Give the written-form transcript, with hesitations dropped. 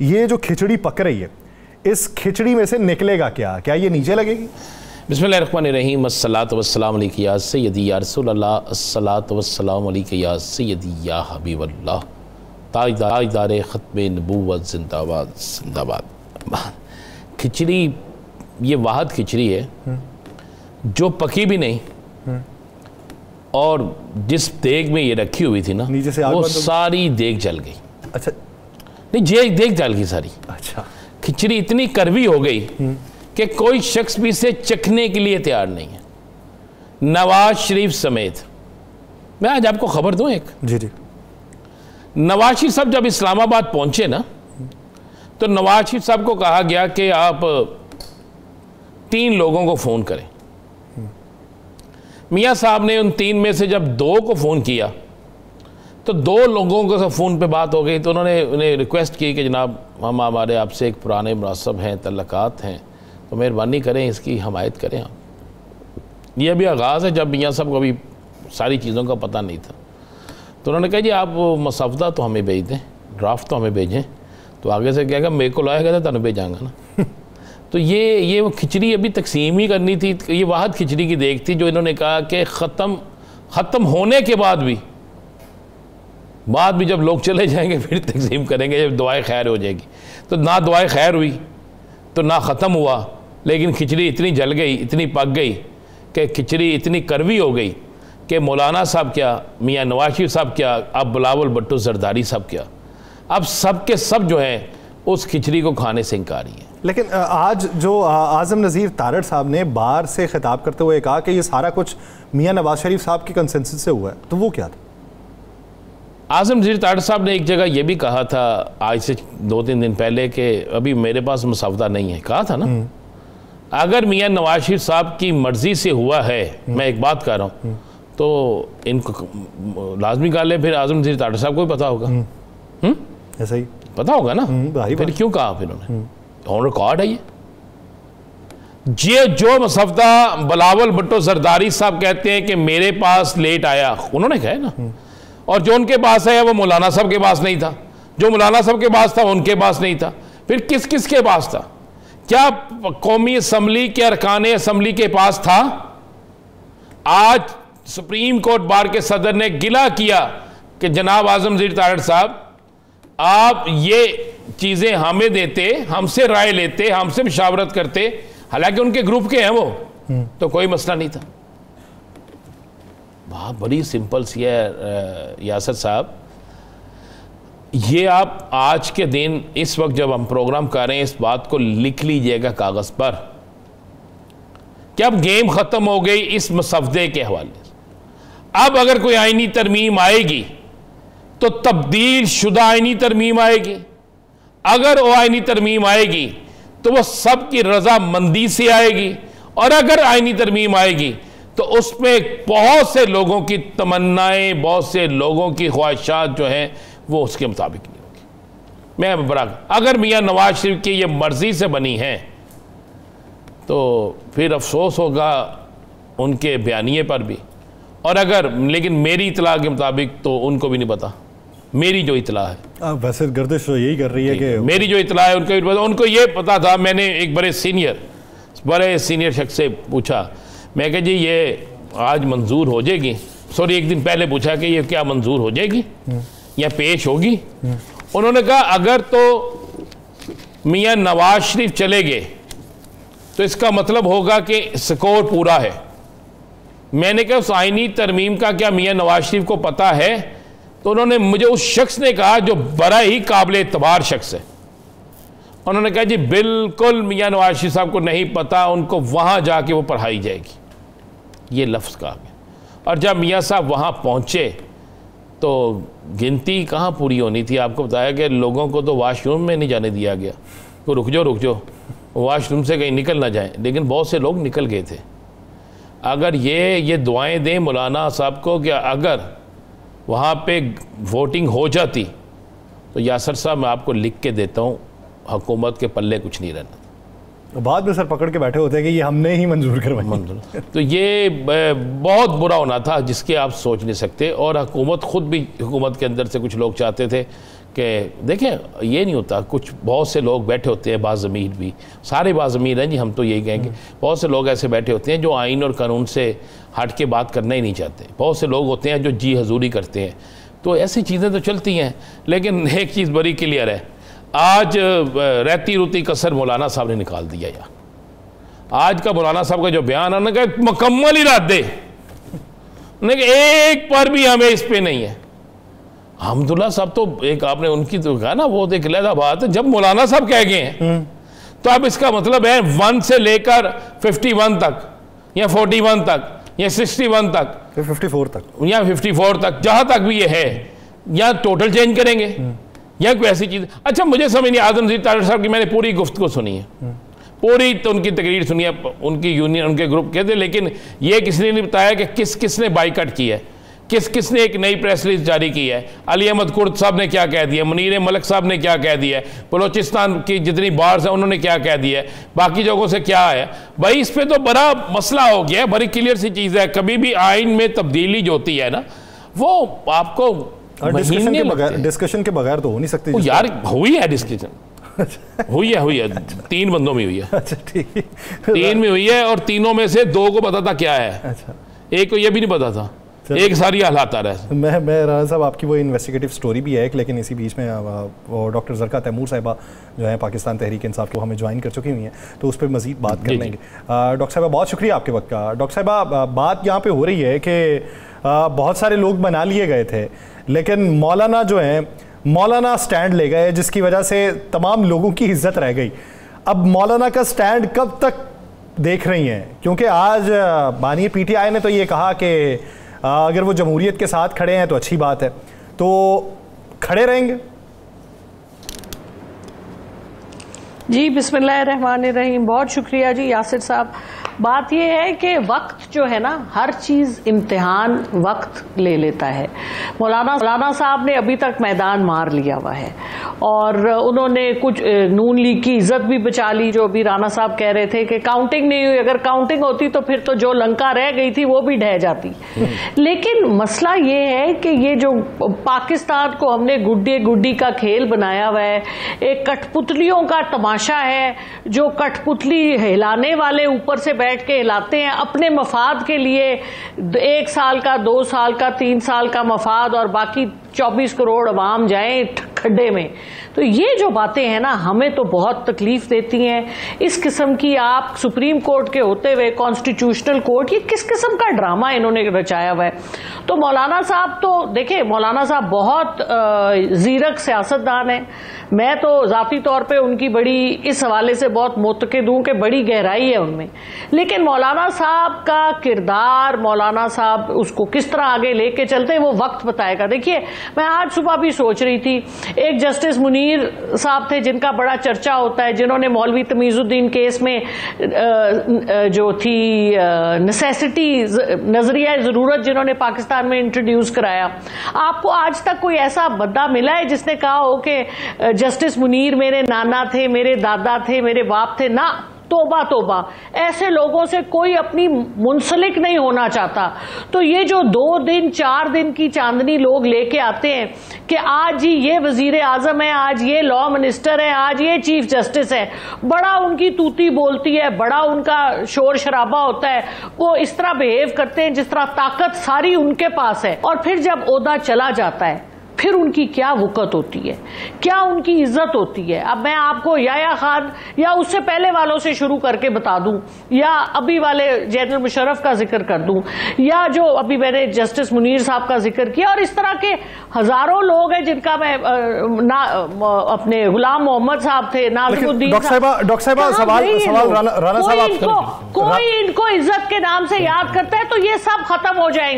یہ جو کھچڑی پک رہی ہے اس کھچڑی میں سے نکلے گا کیا یہ نیچے لگے گی؟ بسم اللہ الرحمن الرحیم، الصلاۃ والسلام علیک یا سیدی یا رسول اللہ، الصلاۃ والسلام علیک یا سیدی یا حبیب اللہ، تاجدار ختم نبوت زندہ باد زندہ باد۔ کھچڑی یہ واحد کھچڑی ہے جو پکی بھی نہیں اور جس دیگ میں یہ رکھی ہوئی تھی نا وہ ساری دیگ جل گئی۔ اچھا نہیں، دیگ جل گئی ساری۔ اچھا، کھچڑی اتنی کروی ہو گئی کہ کوئی شخص بھی اسے چکھنے کے لیے تیار نہیں ہے، نواز شریف سمیت۔ میں آج آپ کو خبر دوں ایک، جی نواز شریف صاحب جب اسلام آباد پہنچے نا تو نواز شریف صاحب کو کہا گیا کہ آپ 3 لوگوں کو فون کریں۔ میاں صاحب نے ان 3 میں سے جب 2 کو فون کیا تو 2 لوگوں کو فون پہ بات ہو گئی، تو انہوں نے انہیں ریکویسٹ کی کہ جناب ہمارے آپ سے ایک پرانے مناسب ہیں، تعلقات ہیں، تو مہربانی کریں اس کی حمایت کریں آپ۔ یہ ابھی آغاز ہے، جب میاں صاحب کو ابھی ساری چیزوں کا پتہ نہیں تھا، تو انہوں نے کہا جی آپ مسودہ تو ہمیں بھیج دیں، ڈرافٹ تو ہمیں بھیجیں، تو آگے سے کیا کہ میرے کو لائے گا تو تمہیں بھیجاں گا نا۔ تو یہ وہ کھچڑی ابھی تقسیم ہی کرنی تھی، یہ واحد کھچڑی کی دیکھ تھی جو انہوں نے کہا کہ ختم ہونے کے بعد بھی جب لوگ چلے جائیں گے پھر تقسیم کریں گے، جب دعائے خیر ہو جائے گی۔ تو نہ دعائے خیر ہوئی تو نہ ختم ہوا، لیکن کھچڑی اتنی جل گئی، اتنی پک گئی کہ کھچڑی اتنی کروی ہو گئی کہ مولانا صاحب کیا، میاں نواز شریف صاحب کیا، اب بلاول بھٹو زرداری صاحب کیا، اب سب کے سب جو ہیں اس کھچڑی کو کھانے سے انکاری ہیں۔ لیکن آج جو اعظم نذیر تارڑ صاحب نے بار سے خطاب کرتے ہوئے کہا کہ یہ سارا کچھ میاں نواز شریف صاحب کی کنسنسس سے ہوا ہے، تو وہ کیا تھا؟ اعظم نذیر تارڑ صاحب نے ایک جگہ یہ بھی کہا تھا آج سے 2-3 دن پہلے کہ ابھی میرے پاس مسودہ نہیں ہے، کہا تھا نا۔ اگر میاں نواز شریف صاحب کی مرضی سے ہوا ہے، میں ایک بات کہہ رہا ہوں، تو ان کو لازمی کہا لے پھر اعظم نذیر تارڑ صاحب کو بھی پتا ہوگا، ایسا ہی پتا ہوگا نا، پھر کیوں کہا پھر انہوں نے؟ آن ریکارڈ ہے یہ جو مسودہ بلاول بھٹو زرداری صاحب کہتے ہیں کہ میرے پاس لیٹ آیا، انہوں نے کہا ہے نا، اور جو ان کے پاس ہے وہ مولانا صاحب کے پاس نہیں تھا، جو مولانا صاحب کے پاس تھا ان کے پاس نہیں تھا، پھر کس کے پاس تھا؟ کیا قومی اسمبلی کے ارکان اسمبلی کے پاس تھا؟ آج سپریم کورٹ بار کے صدر نے گلہ کیا کہ جناب اعظم نذیر تارڑ صاحب آپ یہ چیزیں ہمیں دیتے، ہم سے رائے لیتے، ہم سے مشاورت کرتے، حالانکہ ان کے گروپ کے ہیں وہ، تو کوئی مسئلہ نہیں تھا۔ بات بڑی سمپل سی ہے یاسر صاحب، یہ آپ آج کے دن اس وقت جب ہم پروگرام کر رہے ہیں اس بات کو لکھ لیجئے گا کاغذ پر کہ اب گیم ختم ہو گئی اس مسودے کے حوالے سے۔ اب اگر کوئی آئینی ترمیم آئے گی تو تبدیل شدہ آئینی ترمیم آئے گی، اگر وہ آئینی ترمیم آئے گی تو وہ سب کی رضامندی سے آئے گی، اور اگر آئینی ترمیم آئے گی تو اس میں بہت سے لوگوں کی تمنائیں، بہت سے لوگوں کی خواہشات جو ہیں وہ اس کے مطابق نہیں ہوگی۔ اگر میاں نواز شریف کی یہ مرضی سے بنی ہیں تو پھر افسوس ہوگا ان کے بیانیے پر بھی، اور لیکن میری اطلاع کے مطابق تو ان کو بھی نہیں پتا، میری جو اطلاع ہے، ویسے گردش تو یہی کر رہی ہے کہ میری جو اطلاع ہے ان کو بھی پتا، ان کو یہ پتا تھا۔ میں نے ایک بڑے سینئر شخص سے پوچھا، میں کہ جی یہ آج منظور ہو جائے گی، ایک دن پہلے پوچھا کہ یہ کیا منظور ہو جائے گی یا پیش ہوگی؟ انہوں نے کہا اگر تو میاں نواز شریف چلے گئے تو اس کا مطلب ہوگا کہ سکور پورا ہے۔ میں نے کہا اس آئینی ترمیم کا کیا میاں نواز شریف کو پتا ہے؟ تو انہوں نے مجھے اس شخص نے کہا جو بڑا ہی قابل اعتبار شخص ہے، انہوں نے کہا جی بالکل میاں نواز شریف صاحب کو نہیں پتا، ان کو وہاں جا کے وہ پڑھائی جائے گی، یہ لفظ کہا گیا۔ اور جب میاں صاحب وہاں پہنچے تو گنتی کہاں پوری ہونی تھی، آپ کو بتایا کہ لوگوں کو تو واش روم میں نہیں جانے دیا گیا، تو رک جاؤ واش روم سے کہیں نکل نہ جائیں، لیکن بہت سے لوگ نکل گئے تھے۔ اگر یہ دعائیں دیں مولانا صاحب کو کہ اگر وہاں پہ ووٹنگ ہو جاتی تو یاسر صاحب میں آپ کو لکھ کے دیتا ہوں حکومت کے پلے کچھ نہیں رہنا، بعد میں سر پکڑ کے بیٹھے ہوتے ہیں کہ یہ ہم نے ہی منظور کروائی۔ تو یہ بہت برا ہونا تھا جس کے آپ سوچ نہیں سکتے، اور حکومت خود بھی، حکومت کے اندر سے کچھ لوگ چاہتے تھے کہ دیکھیں یہ نہیں ہوتا, کچھ بہت سے لوگ بیٹھے ہوتے ہیں باز ضمیر بھی, سارے باز ضمیر ہیں جی, ہم تو یہی کہیں گے, بہت سے لوگ ایسے بیٹھے ہوتے ہیں جو آئین اور قانون سے ہٹ کے بات کرنا ہی نہیں چاہتے, بہت سے لوگ ہوتے ہیں جو جی حضوری کرتے ہیں, تو ایسی چیزیں تو چلتی ہیں. لیکن ایک چیز بڑی کلیئر ہے, آج رہتی روتی کسر مولانا صاحب نے نکال دیا. یار آج کا مولانا صاحب کا جو بیان ہے نا کہ مکمل ہی رد دے, ایک پر بھی ہمیں اس پہ نہیں ہے. حمداللہ صاحب تو ایک آپ نے ان کی تو کہا نا, وہ ایک علیحدہ بات ہے, جب مولانا صاحب کہہ گئے ہیں تو اب اس کا مطلب ہے 1 سے لے کر 51 تک یا 41 تک یا 61 تک 54 تک یا 54 تک, جہاں تک بھی یہ ہے, یا ٹوٹل چینج کریں گے یا کوئی ایسی چیز. اچھا مجھے سمجھ نہیں, اعظم نذیر طارڑ صاحب کی میں نے پوری گفتگو سنی ہے, پوری تو ان کی تقریر سنی ہے, ان کی یونین ان کے گروپ کہتے, لیکن یہ کس نے نہیں بتایا کہ کس نے بائیکاٹ کی ہے, کس نے ایک نئی پریس ریلیز جاری کی ہے, علی احمد کرد صاحب نے کیا کہہ دیا, منیر ملک صاحب نے کیا کہہ دیا ہے, بلوچستان کی جتنی بارز ہیں انہوں نے کیا کہہ دیا ہے, باقی جگہوں سے کیا ہے. بھائی اس پہ تو بڑا مسئلہ ہو گیا ہے, بڑی کلیئر سی چیز ہے. کبھی بھی آئین میں تبدیلی جو ہوتی ہے نا, وہ آپ کو ڈسکشن کے بغیر تو ہو نہیں سکتی. یار ہوئی ہے ڈسکشن, ہوئی ہے 3 بندوں میں ہوئی ہے, 3 میں ہوئی ہے, اور تینوں میں سے 2 کو پتا تھا کیا ہے, ایک کو یہ بھی نہیں پتا تھا, ایک ساری حالات آ رہا ہے. میں رانا صاحب آپ کی وہ انویسٹیگیٹو سٹوری بھی ہے ایک, لیکن اسی بیچ میں وہ ڈاکٹر زرقا تیمور صاحبہ جو ہیں پاکستان تحریک انصاف کو ہمیں جوائن کر چکی ہوئی ہیں, تو اس پہ مزید بات کر لیں گے. ڈاکٹر صاحبہ بہت شکریہ آپ کے وقت کا. ڈاکٹر صاحبہ بات یہاں پہ ہو رہی ہے کہ بہت سارے لوگ بنا لیے گئے تھے, لیکن مولانا جو ہیں مولانا سٹینڈ لے گئے, جس کی وجہ سے تمام لوگوں کی عزت رہ گئی. اب مولانا کا سٹینڈ کب تک دیکھ رہی ہیں, کیونکہ آج بانی پی ٹی آئی نے تو یہ کہا کہ اگر وہ جمہوریت کے ساتھ کھڑے ہیں تو اچھی بات ہے, تو کھڑے رہیں گے؟ جی بسم اللہ الرحمن الرحیم. بہت شکریہ جی یاسر صاحب. بات یہ ہے کہ وقت جو ہے نا, ہر چیز امتحان وقت لے لیتا ہے. مولانا صاحب نے ابھی تک میدان مار لیا ہوا ہے, اور انہوں نے کچھ نون لیگ کی عزت بھی بچا لی, جو ابھی رانا صاحب کہہ رہے تھے کہ کاؤنٹنگ نہیں ہوئی. اگر کاؤنٹنگ ہوتی تو پھر تو جو لنکا رہ گئی تھی وہ بھی ڈھہ جاتی. لیکن مسئلہ یہ ہے کہ یہ جو پاکستان کو ہم نے گڈی کا کھیل بنایا ہوا ہے, ایک کٹ پتلیوں کا تماشا ہے, جو کٹ پتلی ہلانے والے اوپر سے بیٹھ کے ہلاتے ہیں اپنے مفاد کے لیے, 1 سال کا 2 سال کا 3 سال کا مفاد, اور باقی 24 کروڑ عوام جائیں کھڈے میں. تو یہ جو باتیں ہیں نا, ہمیں تو بہت تکلیف دیتی ہیں. اس قسم کی آپ سپریم کورٹ کے ہوتے ہوئے کانسٹیٹیوشنل کورٹ, یہ کس قسم کا ڈرامہ انہوں نے رچایا ہوا ہے. تو مولانا صاحب تو دیکھیں, مولانا صاحب بہت زیرک سیاستدان ہیں. میں تو ذاتی طور پہ ان کی بڑی اس حوالے سے بہت معتقد ہوں کہ بڑی گہرائی ہے ان میں. لیکن مولانا صاحب کا کردار, مولانا صاحب اس کو کس طرح آگے لے کے چلتے ہیں وہ وقت بتائے گا. دیکھیے میں آج صبح بھی سوچ رہی تھی, ایک جسٹس منیر صاحب تھے جن کا بڑا چرچا ہوتا ہے, جنہوں نے مولوی تمیز الدین کیس میں جو تھی نیسیسٹی نظریہ ضرورت جنہوں نے پاکستان میں انٹروڈیوس کرایا. آپ کو آج تک کوئی ایسا بندہ ملا ہے جس نے کہا ہو کہ جسٹس منیر میرے نانا تھے, میرے دادا تھے, میرے باپ تھے؟ نہ, توبہ توبہ, ایسے لوگوں سے کوئی اپنی منسلک نہیں ہونا چاہتا. تو یہ جو 2 دن 4 دن کی چاندنی لوگ لے کے آتے ہیں کہ آج جی یہ وزیر اعظم ہے, آج یہ لا منسٹر ہے, آج یہ چیف جسٹس ہے, بڑا ان کی توتی بولتی ہے, بڑا ان کا شور شرابہ ہوتا ہے, وہ اس طرح بہیو کرتے ہیں جس طرح طاقت ساری ان کے پاس ہے. اور پھر جب عہدہ چلا جاتا ہے پھر ان کی کیا وقت ہوتی ہے, کیا ان کی عزت ہوتی ہے. اب میں آپ کو یا خان یا اس سے پہلے والوں سے شروع کر کے بتا دوں, یا ابھی والے جنرل مشرف کا ذکر کر دوں, یا جو ابھی میں نے جسٹس منیر صاحب کا ذکر کیا, اور اس طرح کے ہزاروں لوگ ہیں جن کا میں اپنے غلام محمد صاحب تھے, ناظم الدین ڈاکٹر صاحبہ سوال رانا صاحب, کوئی ان کو عزت کے نام سے یاد کرتا ہے تو یہ سب ختم ہو جائیں گے.